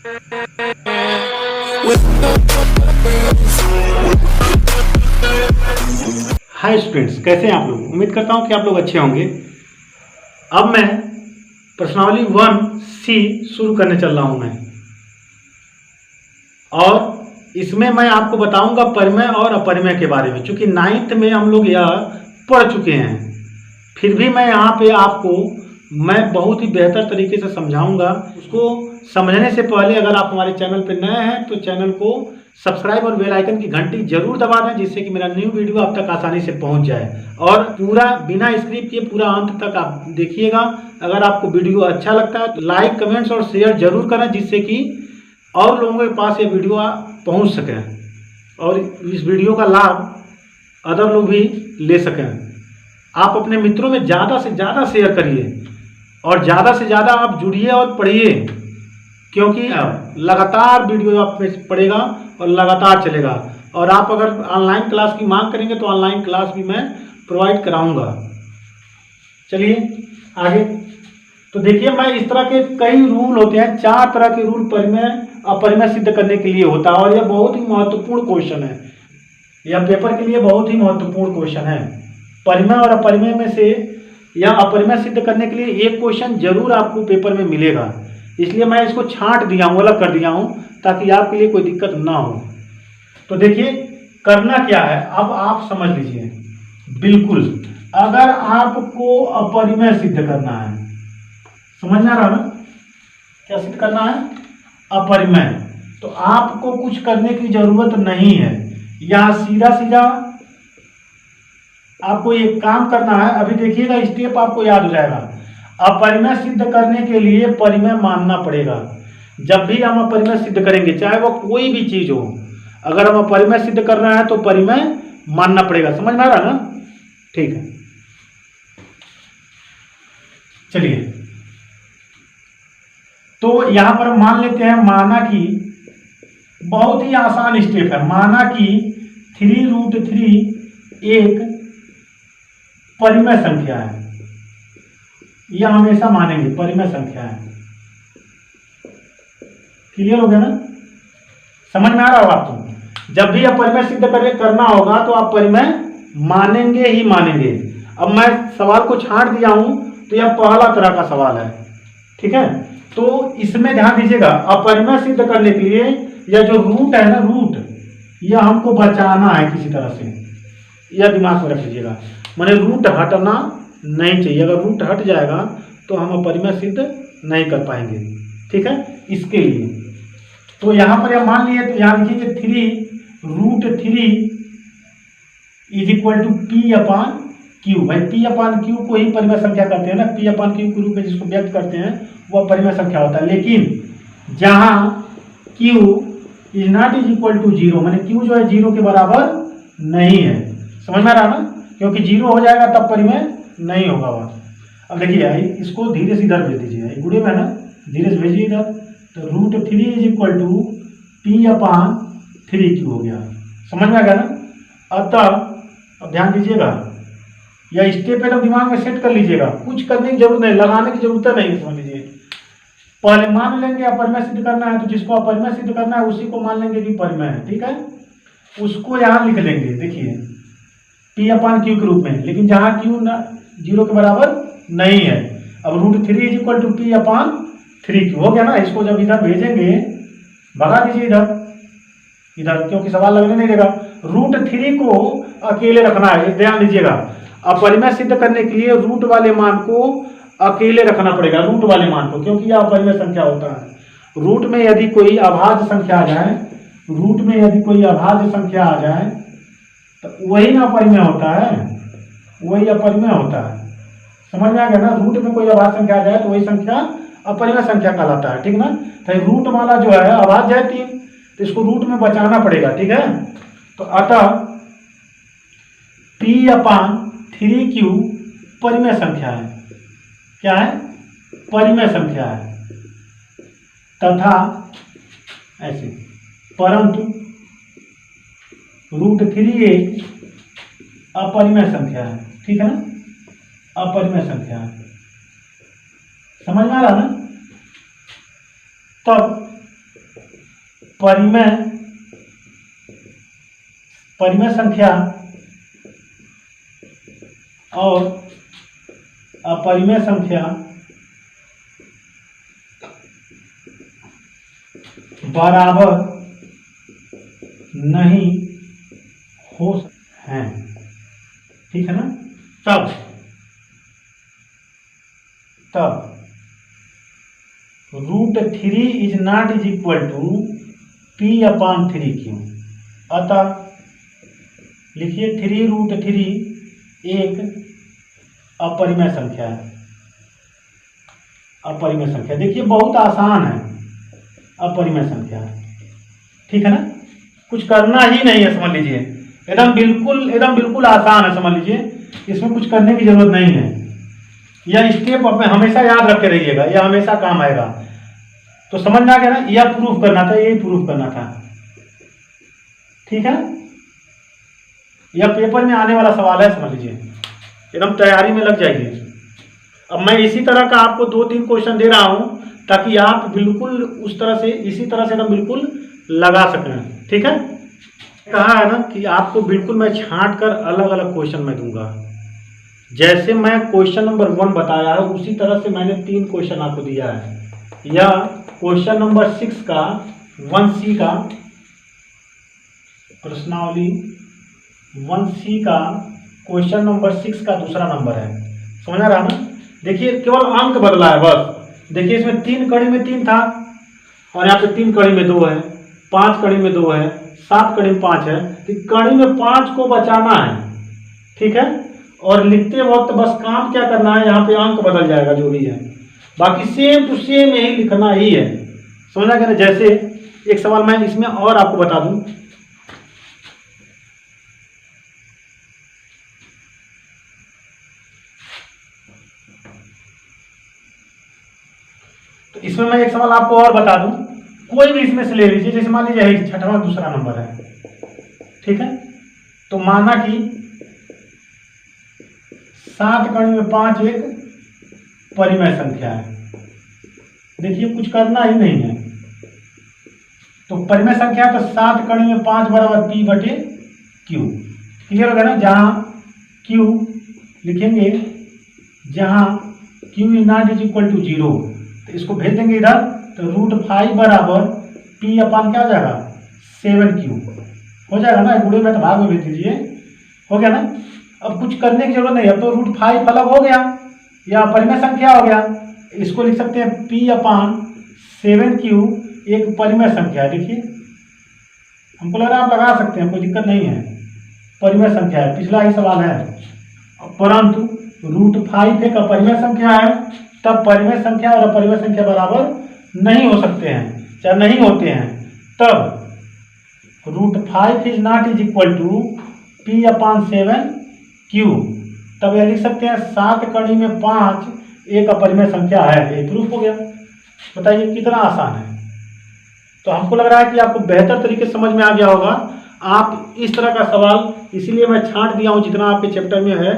Hi students, कैसे हैं आप लोग। उम्मीद करता हूं कि आप लोग अच्छे होंगे। अब मैं प्रश्नावली 1C शुरू करने चल रहा हूं मैं, और इसमें मैं आपको बताऊंगा परिमेय और अपरिमेय के बारे में। चूंकि 9th में हम लोग यह पढ़ चुके हैं, फिर भी मैं यहाँ पे आपको बहुत ही बेहतर तरीके से समझाऊंगा। उसको समझने से पहले अगर आप हमारे चैनल पर नए हैं तो चैनल को सब्सक्राइब और बेल आइकन की घंटी जरूर दबा दें, जिससे कि मेरा न्यू वीडियो आप तक आसानी से पहुंच जाए। और पूरा बिना स्क्रिप्ट के पूरा अंत तक आप देखिएगा। अगर आपको वीडियो अच्छा लगता है तो लाइक, कमेंट्स और शेयर जरूर करें, जिससे कि और लोगों के पास ये वीडियो पहुंच सके और इस वीडियो का लाभ अदर लोग भी ले सकें। आप अपने मित्रों में ज़्यादा से ज़्यादा शेयर करिए और ज़्यादा से ज़्यादा आप जुड़िए और पढ़िए, क्योंकि लगातार वीडियो आप में पड़ेगा और लगातार चलेगा। और आप अगर ऑनलाइन क्लास की मांग करेंगे तो ऑनलाइन क्लास भी मैं प्रोवाइड कराऊंगा। चलिए आगे। तो देखिए, मैं इस तरह के कई रूल होते हैं, 4 तरह के रूल परिमेय अपरिमेय सिद्ध करने के लिए होता है। और यह बहुत ही महत्वपूर्ण क्वेश्चन है, यह पेपर के लिए बहुत ही महत्वपूर्ण क्वेश्चन है। परिमेय और अपरिमेय में से या अपरिमेय सिद्ध करने के लिए एक क्वेश्चन जरूर आपको पेपर में मिलेगा, इसलिए मैं इसको छांट दिया हूँ, अलग कर दिया हूँ, ताकि आपके लिए कोई दिक्कत ना हो। तो देखिए करना क्या है, अब आप समझ लीजिए। बिल्कुल, अगर आपको अपरिमेय सिद्ध करना है, समझ आ रहा ना, क्या सिद्ध करना है, अपरिमेय, तो आपको कुछ करने की जरूरत नहीं है। यहां सीधा सीधा आपको एक काम करना है। अभी देखिएगा, स्टेप आपको याद हो जाएगा। अपरिमेय सिद्ध करने के लिए परिमेय मानना पड़ेगा। जब भी हम अपरिमेय सिद्ध करेंगे, चाहे वो कोई भी चीज हो, अगर हम अपरिमेय सिद्ध कर रहे हैं तो परिमेय मानना पड़ेगा। समझ में आ रहा ना, ठीक है। चलिए, तो यहां पर मान लेते हैं, माना कि बहुत ही आसान स्टेप है। माना कि 3√3 एक परिमेय संख्या है, यह हमेशा मानेंगे परिमेय संख्या है। क्लियर हो गया ना, समझ में आ रहा होगा आपको। जब भी आप परिमेय सिद्ध करना होगा तो आप परिमेय मानेंगे ही मानेंगे। अब मैं सवाल को छांट दिया हूं, तो यह पहला तरह का सवाल है, ठीक है। तो इसमें ध्यान दीजिएगा, अपरिमेय सिद्ध करने के लिए यह जो रूट है ना, रूट, यह हमको बचाना है किसी तरह से, यह दिमाग में रख लीजिएगा। माने रूट हटना नहीं चाहिए। अगर रूट हट जाएगा तो हम अपरिमेय सिद्ध नहीं कर पाएंगे, ठीक है। इसके लिए तो यहां पर यह मान लिए, तो यहां लिखिए 3√3 = P/Q। भाई P/Q को ही परिमेय संख्या कहते हैं ना, P/Q के रूप में जिसको व्यक्त करते हैं वह परिमेय संख्या होता है। लेकिन जहां Q ≠ 0, माने Q जो है 0 के बराबर नहीं है। समझ में आ रहा ना, क्योंकि 0 हो जाएगा तब परिमेय नहीं होगा वह। अब देखिए, इसको धीरे से इधर भेज दीजिए, गुड़े में ना, धीरे से भेजिए इधर। तो √3 = P/3Q हो गया। समझ में आ गया ना। अतः अब ध्यान दीजिएगा, या स्टेप एकदम दिमाग में सेट कर लीजिएगा, कुछ करने की जरूरत नहीं, लगाने की जरूरत नहीं। समझ लीजिए, पहले मान लेंगे अपरिमेय सिद्ध करना है, तो जिसको अपरिमेय सिद्ध करना है उसी को मान लेंगे कि परिमेय है, ठीक है। उसको यहां लिख लेंगे, देखिए P/Q के रूप में, लेकिन जहां Q 0 के बराबर नहीं है। अब √3 = P/3Q हो गया ना। इसको जब इधर भेजेंगे, भगा दीजिए इधर, क्योंकि सवाल लगने नहीं देगा। √3 को अकेले रखना है, ध्यान दीजिएगा। अपरिमेय सिद्ध करने के लिए रूट वाले मान को अकेले रखना पड़ेगा, रूट वाले मान को, क्योंकि यह अपरिमेय संख्या होता है। रूट में यदि कोई अभाज्य संख्या आ जाए, रूट में यदि कोई अभाज्य संख्या आ जाए तो वही ना अपरिमेय होता है, वही अपरिमेय होता है। समझ में आ गया ना। रूट में कोई अभाज्य संख्या आ जाए तो वही संख्या अपरिमेय संख्या कहलाता है, ठीक ना। तो रूट वाला जो है अभाज्य है 3, तो इसको रूट में बचाना पड़ेगा, ठीक है। तो अतः P/3Q परिमेय संख्या है। क्या है, परिमेय संख्या है। तथा ऐसे, परंतु √3 एक अपरिमेय संख्या है, ठीक है ना, अपरिमेय संख्या है। समझ में आ रहा ना। तब परिमेय संख्या और अपरिमेय संख्या बराबर नहीं हो हैं, ठीक है ना। तब √3 is not is equal to P/3Q। अतः लिखिए 3√3 एक अपरिमेय संख्या है। अपरिमेय संख्या देखिए बहुत आसान है, अपरिमेय संख्या है, ठीक है ना। कुछ करना ही नहीं है, समझ लीजिए, एकदम बिल्कुल आसान है, समझ लीजिए, इसमें कुछ करने की जरूरत नहीं है। यह स्टेप अपने हमेशा याद रखे रहिएगा, यह हमेशा काम आएगा। तो समझ में आ गया ना, यह प्रूफ करना था, यही प्रूफ करना था, ठीक है। यह पेपर में आने वाला सवाल है, समझ लीजिए, एकदम तैयारी में लग जाइए। अब मैं इसी तरह का आपको 2-3 क्वेश्चन दे रहा हूं ताकि आप बिल्कुल उस तरह से, इसी तरह से एकदम बिल्कुल लगा सकें, ठीक है। कहा है ना कि आपको बिल्कुल मैं छांट कर अलग अलग क्वेश्चन मैं दूंगा। जैसे मैं क्वेश्चन नंबर 1 बताया है उसी तरह से मैंने 3 क्वेश्चन आपको दिया है। या क्वेश्चन नंबर 6 का 1C का प्रश्नावली 1C का क्वेश्चन नंबर 6 का दूसरा नंबर है, समझ आ रहा है ना। देखिए केवल अंक बदला है बस। देखिए इसमें 3 कड़ी में 3 था और यहाँ पे 3 कड़ी में 2 है, 5 कड़ी में 2 है, 7 कड़ी में 5 है। तो कड़ी में 5 को बचाना है, ठीक है। और लिखते वक्त बस काम क्या करना है, यहाँ पे अंक बदल जाएगा जो भी है, बाकी सेम टू सेम यही लिखना ही है, समझा क्या ना। जैसे एक सवाल मैं इसमें और आपको बता दूं, तो इसमें मैं एक सवाल आपको और बता दूं, कोई भी इसमें से ले लीजिए। जैसे मान लीजिए 6वां दूसरा नंबर है, ठीक है। तो माना कि 7 कड़ी में 5 एक परिमेय संख्या है। देखिए कुछ करना ही नहीं है, तो परिमेय संख्या तो 7 कड़ी में 5 बराबर P/Q। क्लियर हो गया ना। जहां Q लिखेंगे, जहां Q is not is equal to 0, तो इसको भेज देंगे इधर, तो √5 बराबर P अपान क्या हो जाएगा 7Q हो जाएगा ना। गुणे में तो भाग में भेज दीजिए, हो गया ना। अब कुछ करने की जरूरत नहीं, अब तो √5 अलग हो गया या परिमेय संख्या हो गया। इसको लिख सकते हैं P/7Q एक परिमेय संख्या है। देखिए हमको लग रहा है आप लगा सकते हैं, कोई दिक्कत नहीं है, परिमेय संख्या है, पिछला ही सवाल है। परंतु √5 एक अपरिमेय संख्या है, तब परिमेय संख्या और अपरिमेय संख्या बराबर नहीं हो सकते हैं, चाहे नहीं होते हैं। तब √5 is not is equal to P/7Q। तब यह लिख सकते हैं 7 कड़ी में 5 एक अपरिमेय संख्या है, ये प्रूफ हो गया। बताइए कितना आसान है। तो हमको लग रहा है कि आपको बेहतर तरीके से समझ में आ गया होगा। आप इस तरह का सवाल इसीलिए मैं छांट दिया हूं जितना आपके चैप्टर में है,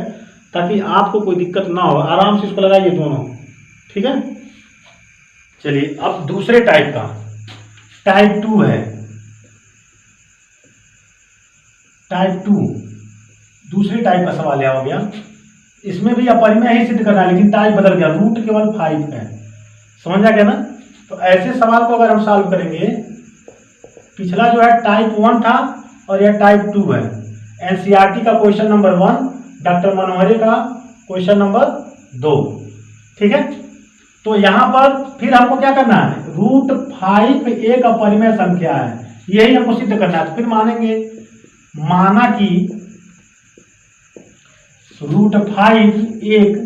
ताकि आपको कोई दिक्कत ना हो। आराम से इसको लगाइए दोनों, ठीक है। चलिए अब दूसरे टाइप का, टाइप 2 है। टाइप 2 दूसरे टाइप का सवाल यह हो गया। इसमें भी अपरिमेय ही सिद्ध करना है, लेकिन टाइप बदल गया, रूट केवल 5 है, समझ आ गया ना। तो ऐसे सवाल को अगर हम सॉल्व करेंगे, पिछला जो है टाइप 1 था और यह टाइप 2 है। एनसीईआरटी का क्वेश्चन नंबर 1, डॉक्टर मनोहरे का क्वेश्चन नंबर 2, ठीक है। तो यहां पर फिर हमको क्या करना है, √5 एक अपरिमेय संख्या है, यही हमको सिद्ध करना है। तो फिर मानेंगे, माना कि √5 एक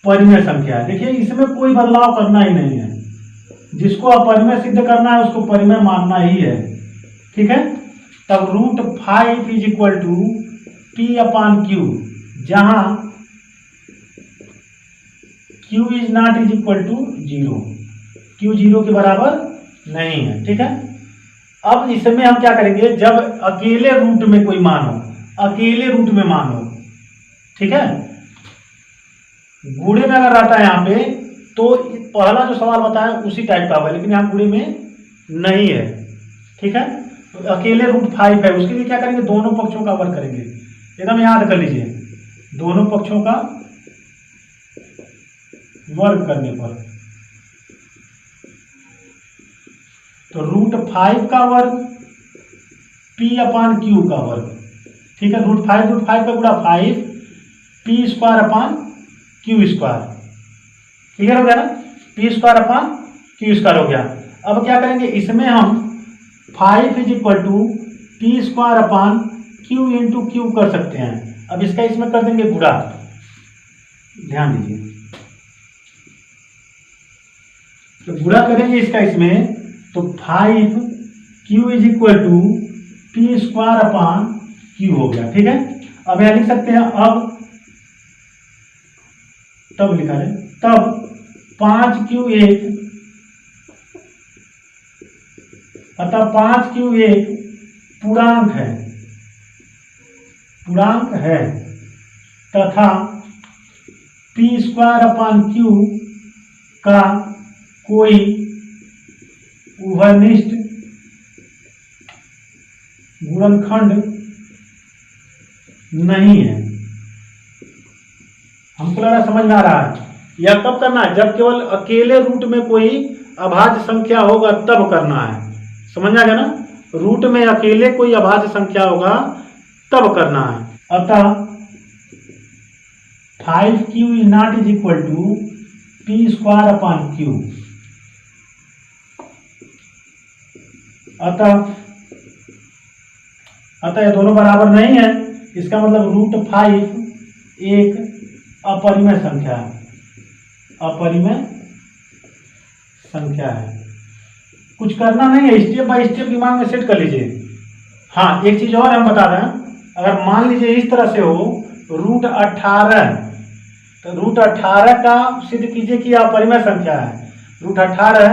परिमेय संख्या है। देखिए इसमें कोई बदलाव करना ही नहीं है, जिसको अपरिमेय सिद्ध करना है उसको परिमेय मानना ही है, ठीक है। तब √5 इज इक्वल टू P/Q, जहां Q is not is equal to 0, Q 0 के बराबर नहीं है, ठीक है। अब इसमें हम क्या करेंगे, जब अकेले रूट में कोई मान हो, अकेले रूट में मान हो, ठीक है। गुणे में अगर रहता है यहाँ पे, तो पहला जो सवाल बताया उसी टाइप का होगा, लेकिन यहाँ गुणे में नहीं है, ठीक है। तो अकेले √5 है, उसके लिए क्या करेंगे, दोनों पक्षों का वर्ग करेंगे। एकदम याद कर लीजिए, दोनों पक्षों का वर्ग करने पर तो √5 का वर्ग P/Q का वर्ग, ठीक है। √5 का गुणा 5 P²/Q², क्लियर हो गया ना, P²/Q² हो गया। अब क्या करेंगे, इसमें हम 5 = P²/Q × Q कर सकते हैं। अब इसका इसमें कर देंगे गुणा, ध्यान दीजिए, तो गुणा करेंगे इसका इसमें, तो 5Q = P²/Q हो गया, ठीक है। अब यहां लिख सकते हैं, अब तब लिखा है, तब 5Q एक, अतः 5Q एक पूर्णांक है तथा P²/Q का कोई उभयनिष्ठ गुणनखंड नहीं है। हमको लग रहा समझ में आ रहा है। यह कब करना है, जब केवल अकेले रूट में कोई अभाज्य संख्या होगा तब करना है, समझ आ गया ना। रूट में अकेले कोई अभाज्य संख्या होगा तब करना है। अतः 5Q ≠ P²/Q, अतः ये दोनों बराबर नहीं है। इसका मतलब √5 एक अपरिमेय संख्या है, अपरिमेय संख्या है। कुछ करना नहीं है, स्टेप बाय स्टेप दिमाग में सेट कर लीजिए। हाँ, एक चीज और हम बता रहे हैं, अगर मान लीजिए इस तरह से हो √18, तो √18 का सिद्ध कीजिए कि अपरिमेय संख्या है। √18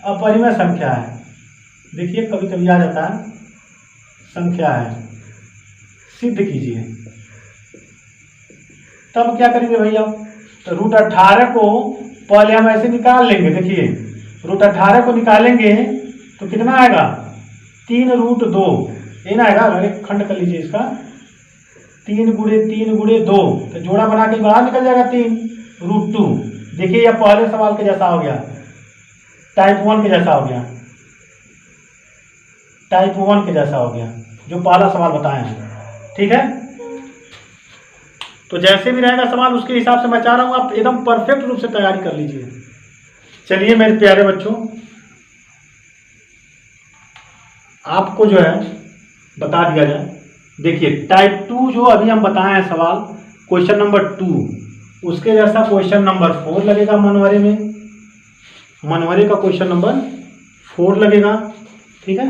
अपरिमेय संख्या है, देखिए कभी कभी आ जाता है, संख्या है, सिद्ध कीजिए। तब क्या करेंगे भैया, तो √18 को पहले हम ऐसे निकाल लेंगे, देखिए √18 को निकालेंगे तो कितना आएगा, 3√2, ये ना आएगा। एक खंड कर लीजिए इसका, 3 × 3 × 2, तो जोड़ा बना के बाहर निकल जाएगा 3√2। देखिए यह पहले सवाल के जैसा हो गया, टाइप 1 के जैसा हो गया, टाइप 1 के जैसा हो गया, जो पहला सवाल बताए हैं, ठीक है। तो जैसे भी रहेगा सवाल उसके हिसाब से मैं चाह रहा हूं आप एकदम परफेक्ट रूप से तैयारी कर लीजिए। चलिए मेरे प्यारे बच्चों, आपको जो है बता दिया जाए। देखिए टाइप 2 जो अभी हम बताए हैं सवाल, क्वेश्चन नंबर 2, उसके जैसा क्वेश्चन नंबर 4 लगेगा मनवरे में, मनवरे का क्वेश्चन नंबर 4 लगेगा, ठीक है।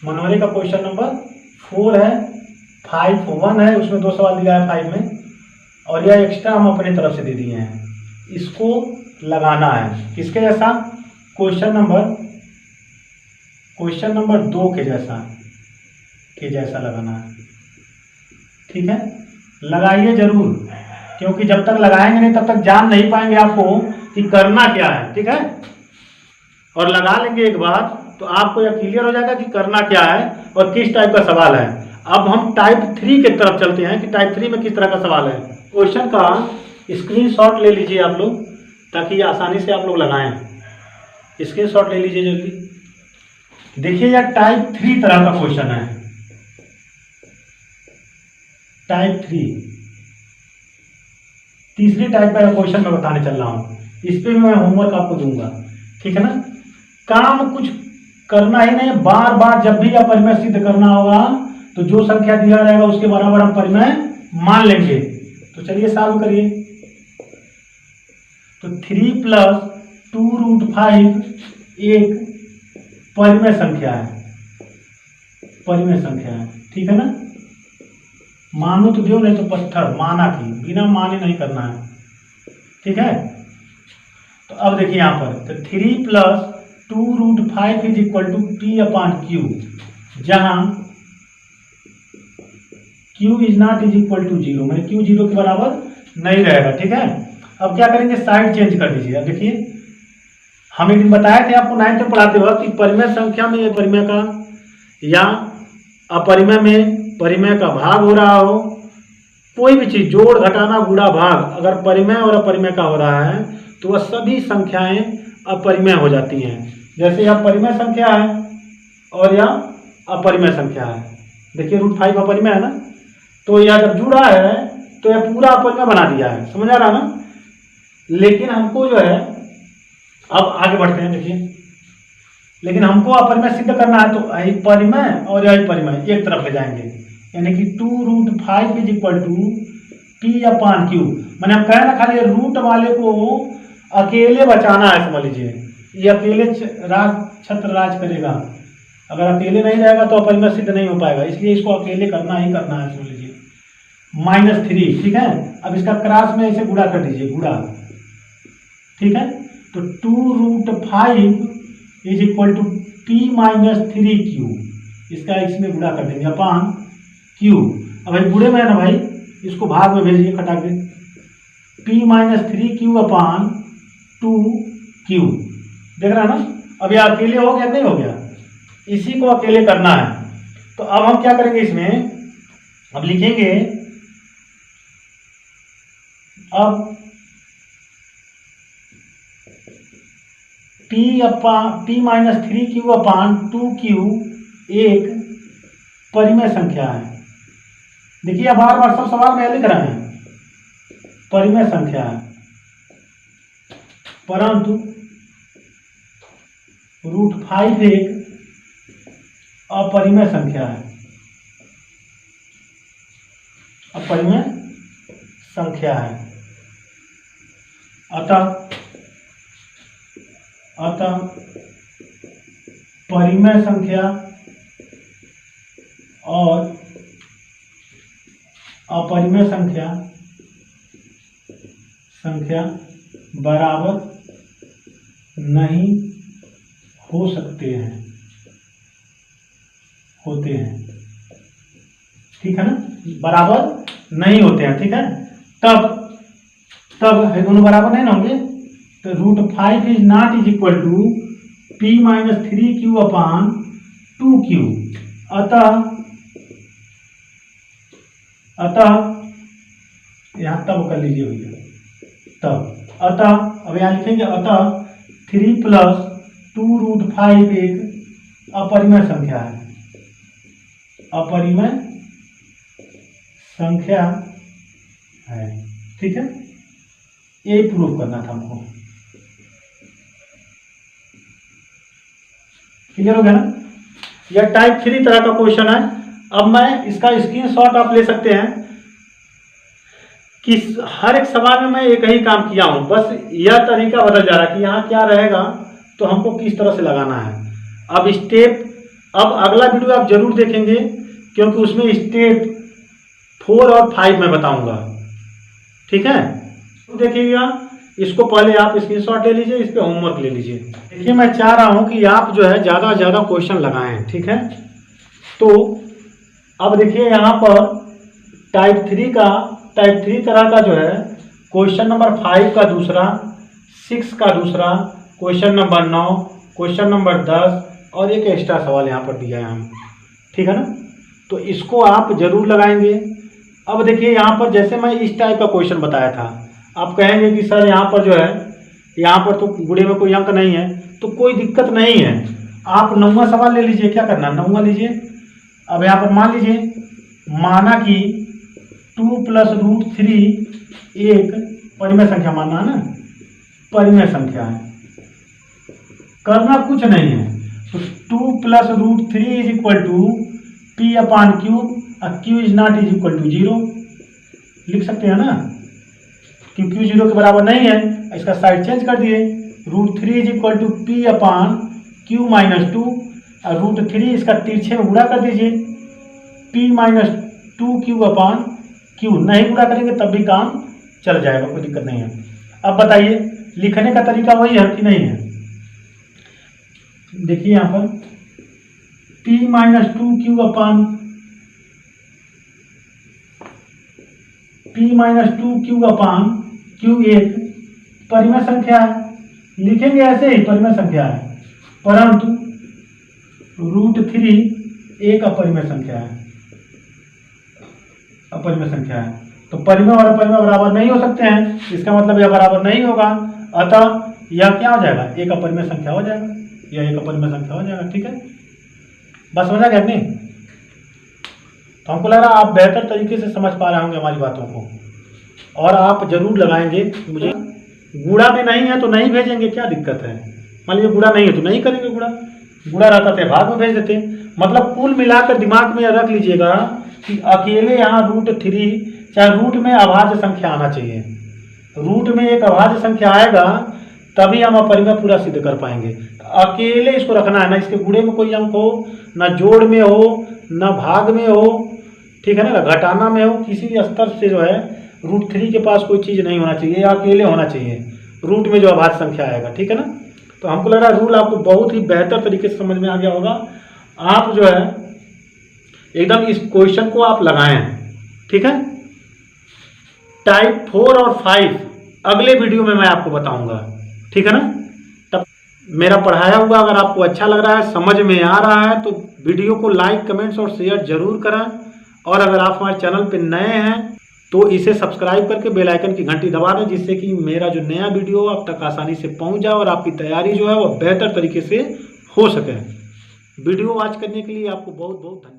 मनवरे का क्वेश्चन नंबर 4 है, 5(1) है, उसमें 2 सवाल दिया है 5 में, और यह एक्स्ट्रा हम अपनी तरफ से दे दिए हैं। इसको लगाना है किसके जैसा, क्वेश्चन नंबर 2 के जैसा लगाना है, ठीक है। लगाइए जरूर, क्योंकि जब तक लगाएंगे नहीं तब तक जान नहीं पाएंगे आपको कि करना क्या है, ठीक है। और लगा लेंगे एक बार तो आपको यह क्लियर हो जाएगा कि करना क्या है और किस टाइप का सवाल है। अब हम टाइप 3 की तरफ चलते हैं कि टाइप 3 में किस तरह का सवाल है। क्वेश्चन का स्क्रीनशॉट ले लीजिए आप लोग, ताकि आसानी से आप लोग लगाएं। स्क्रीनशॉट ले लीजिए जल्दी। देखिए यह टाइप 3 तरह का क्वेश्चन है, टाइप 3 तीसरी टाइप का क्वेश्चन मैं बताने चल रहा हूं। इस पे मैं होमवर्क आपको दूंगा, ठीक है ना। काम कुछ करना ही नहीं, बार बार जब भी अपरिमेय सिद्ध करना होगा तो जो संख्या दिया रहेगा उसके बराबर हम परिमेय मान लेंगे। तो चलिए सॉल्व करिए। तो 3 + 2√5 एक परिमेय संख्या है, परिमेय संख्या है, ठीक है ना। मानो तो दो, नहीं तो पत्थर, माना की बिना माने नहीं करना है, ठीक है। तो अब देखिए यहां पर, तो 3 + 2√5 = P/Q, जहां Q ≠ 0, मैंने Q 0 के बराबर नहीं रहेगा, ठीक है। अब क्या करेंगे, साइड चेंज कर दीजिए। अब देखिए हम एक दिन बताए थे आपको 9th में पढ़ाते वक्त कि परिमेय संख्या में ये परिमेय का या अपरिमेय में परिमेय का भाग हो रहा हो, कोई भी चीज जोड़ घटाना गुणा भाग अगर परिमेय और अपरिमेय का हो रहा है तो वह सभी संख्याएं अपरिमेय हो जाती हैं। जैसे यह परिमेय संख्या है और यह अपरिमेय संख्या है। देखिए √5 अपरिमेय है ना, तो यह जब जुड़ा है तो यह पूरा अपरिमेय बना दिया है, समझ आ रहा ना। लेकिन हमको जो है, अब आगे बढ़ते हैं, देखिए, लेकिन हमको अपरिमेय सिद्ध करना है तो परिमेय और अपरिमेय एक तरफ ले जाएंगे, यानी कि 2√5 इज इक्वल टू P/Q। मैंने हम कहे ना खाली रूट वाले को अकेले बचाना है, समझ लीजिए ये अकेले छत्र राज करेगा, अगर अकेले नहीं रहेगा तो अपरिमेय सिद्ध नहीं हो पाएगा, इसलिए इसको अकेले करना ही करना है, समझ लीजिए। -3, ठीक है। अब इसका क्रॉस में इसे गुणा कर दीजिए, गुणा, ठीक है। तो 2√5 इज इक्वल टू P-3Q, इसका इसमें गुणा कर देंगे अपान Q। अब भाई गुणे में है ना भाई, इसको भाग में भेजिए खटा के, P-3Q अपान 2Q, देख रहा है ना। अब ये अकेले हो गया नहीं हो गया, इसी को अकेले करना है। तो अब हम क्या करेंगे इसमें, अब लिखेंगे, अब P-3Q अपान 2Q एक परिमेय संख्या है। देखिए बार बार सब सवाल में लिख रहे हैं परिमेय संख्या है, परंतु √5 एक अपरिमेय संख्या है, अपरिमेय संख्या है। अतः परिमेय संख्या और अपरिमेय संख्या बराबर नहीं हो सकते हैं, होते हैं, ठीक है ना, बराबर नहीं होते हैं, ठीक है। तब दोनों बराबर नहीं ना होंगे, तो √5 is not is equal to P-3Q upon 2Q। अतः यहाँ तब कर लीजिए भैया, अतः अब यहाँ लिखेंगे, अतः 3 + 2√5 एक अपरिमेय संख्या है, अपरिमेय संख्या है, ठीक है। ये प्रूफ करना था हमको, क्लियर हो गया ना। यह टाइप 3 तरह का क्वेश्चन है। अब मैं इसका स्क्रीनशॉट आप ले सकते हैं कि हर एक सवाल में मैं एक ही काम किया हूं, बस यह तरीका बदल जा रहा है कि यहाँ क्या रहेगा तो हमको किस तरह से लगाना है। अब अगला वीडियो आप जरूर देखेंगे, क्योंकि उसमें स्टेप 4 और 5 में बताऊंगा, ठीक है। तो देखिएगा, इसको पहले आप स्क्रीनशॉट ले लीजिए, इस पे होमवर्क ले लीजिए। देखिए मैं चाह रहा हूं कि आप जो है ज़्यादा से ज़्यादा क्वेश्चन लगाएं, ठीक है। तो अब देखिए यहाँ पर टाइप 3 तरह का जो है क्वेश्चन नंबर 5 का दूसरा, 6 का दूसरा, क्वेश्चन नंबर 9, क्वेश्चन नंबर 10 और एक एक्स्ट्रा सवाल यहाँ पर दिया है हम, ठीक है ना। तो इसको आप जरूर लगाएंगे। अब देखिए यहाँ पर जैसे मैं इस टाइप का क्वेश्चन बताया था, आप कहेंगे कि सर यहाँ पर जो है, यहाँ पर तो गुणे में कोई अंक नहीं है, तो कोई दिक्कत नहीं है, आप 9वां सवाल ले लीजिए। क्या करना, 9वां लीजिए। अब यहाँ पर मान लीजिए, माना कि 2 + √3 एक परिमेय संख्या मानना है ना, परिमेय संख्या है, करना कुछ नहीं है। तो 2 + √3 is equal to P/Q, Q is not is equal to 0, लिख सकते हैं ना, क्योंकि Q 0 के बराबर नहीं है। इसका साइड चेंज कर दिए, √3 इज इक्वल टू P/Q -2 और √3 इसका तिरछे में गुणा कर दीजिए, P-2Q/Q। नहीं गुणा करेंगे तब भी काम चल जाएगा, कोई दिक्कत नहीं है। अब बताइए लिखने का तरीका वही है कि नहीं है। देखिए यहाँ पर P-2Q/Q एक परिमेय संख्या है, लिखेंगे ऐसे ही परिमेय संख्या है, परंतु √3 एक अपरिमेय संख्या है, अपरिमेय संख्या है। तो परिमेय और अपरिमेय बराबर नहीं हो सकते हैं, इसका मतलब यह बराबर नहीं होगा, अतः यह क्या हो जाएगा, एक अपरिमेय संख्या हो जाएगा, यह एक अपरिमेय संख्या हो जाएगा। ठीक है, बस समझा क्या नहीं? तो हमको लग रहा है आप बेहतर तरीके से समझ पा रहे होंगे हमारी बातों को, और आप जरूर लगाएंगे। मुझे गुणा में नहीं है तो नहीं भेजेंगे, क्या दिक्कत है? मान लीजिए गुणा नहीं है तो नहीं करेंगे गुणा, गुणा रहता तो भाग में भेज देते। मतलब कुल मिलाकर दिमाग में रख लीजिएगा कि अकेले यहाँ √3, चाहे रूट में अभाज्य संख्या आना चाहिए, रूट में एक अभाज्य संख्या आएगा तभी हम अपरिमेय पूरा सिद्ध कर पाएंगे। अकेले इसको रखना है, ना इसके गुणे में कोई अंक हो, ना जोड़ में हो, ना भाग में हो, ठीक है ना, घटाना में हो, किसी भी स्तर से जो है √3 के पास कोई चीज़ नहीं होना चाहिए, अकेले होना चाहिए रूट में जो अभाज्य संख्या आएगा। ठीक है ना, तो हमको लग रहा है रूल आपको बहुत ही बेहतर तरीके से समझ में आ गया होगा। आप जो है एकदम इस क्वेश्चन को आप लगाएं। ठीक है, टाइप 4 और 5 अगले वीडियो में मैं आपको बताऊंगा। ठीक है ना, तब मेरा पढ़ाया हुआ अगर आपको अच्छा लग रहा है, समझ में आ रहा है, तो वीडियो को लाइक, कमेंट्स और शेयर जरूर करें। और अगर आप हमारे चैनल पर नए हैं तो इसे सब्सक्राइब करके बेल आइकन की घंटी दबा दें, जिससे कि मेरा जो नया वीडियो आप तक आसानी से पहुंच जाए और आपकी तैयारी जो है वो बेहतर तरीके से हो सके। वीडियो वॉच करने के लिए आपको बहुत बहुत धन्यवाद।